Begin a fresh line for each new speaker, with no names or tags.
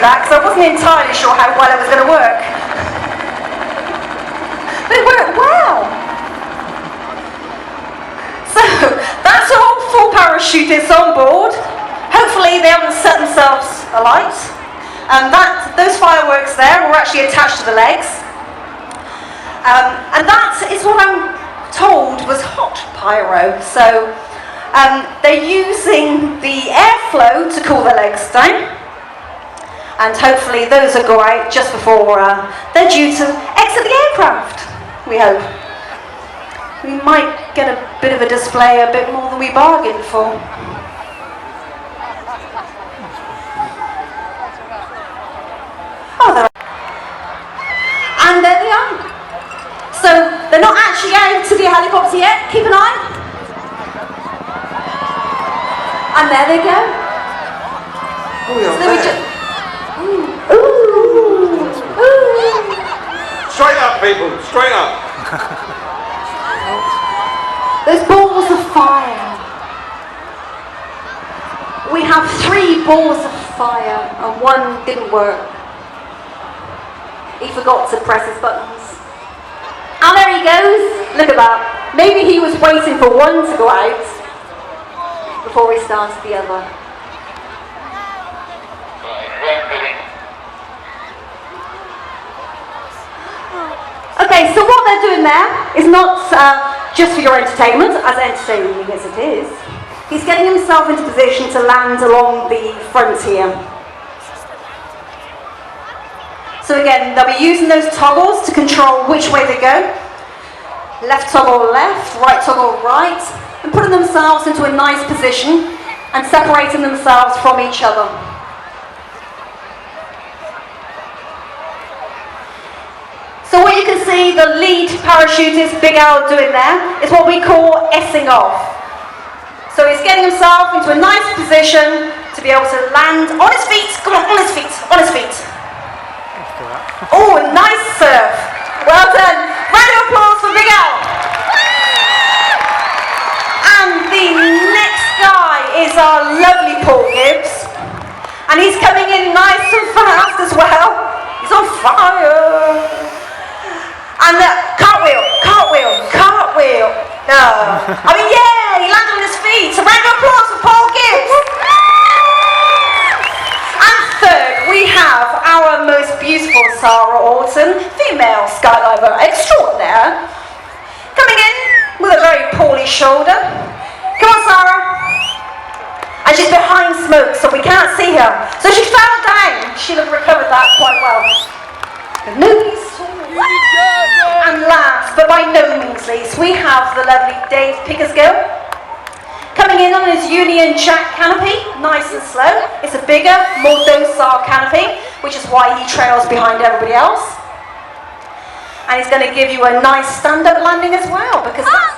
that because I wasn't entirely sure how well it was going to work. But it worked well. So that's all 4 parachutists on board. Hopefully they haven't set themselves alight. Those fireworks there were actually attached to the legs. And that is what I'm told was hot pyro. So they're using the airflow to cool their legs down. And hopefully those will go out just before they're due to exit the aircraft, we hope. We might get a bit of a display, a bit more than we bargained for. Oh, there. And there they are. So they're not actually out to the helicopter yet. Keep an eye. And there they go.
Oh, you're
so
there.
Ooh.
Straight up, people. Straight up.
There's balls of fire. We have 3 balls of fire and 1 didn't work. He forgot to press his buttons. And there he goes. Look at that. Maybe he was waiting for 1 to go out before he started the other. Okay, so what they're doing there is not just for your entertainment, as entertaining as it is. He's getting himself into position to land along the front here. So again, they'll be using those toggles to control which way they go. Left toggle left, right toggle right, and putting themselves into a nice position and separating themselves from each other. So what you can see the lead parachutist, Big Al, doing there is what we call S-ing off. So he's getting himself into a nice position to be able to land on his feet. Come on his feet, on his feet. Oh, nice serve. Well done. Round of applause for Big Al. And the next guy is our lovely Paul Gibbs. And he's coming in nice and fast as well. He's on fire. And cartwheel, cartwheel, cartwheel. No. I mean, yeah, he landed on his feet. So round of applause for Paul Gibbs. And third, we have our most beautiful Sarah Orton, female skydiver extraordinaire, coming in with a very poorly shoulder. Come on, Sarah. And she's behind smoke, so we can't see her. So she fell down. She'll have recovered that quite well. But nobody's and last, but by no means least, we have the lovely Dave Pickersgill coming in on his Union Jack canopy, nice and slow. It's a bigger, more docile canopy, which is why he trails behind everybody else. And he's going to give you a nice stand-up landing as well, because that's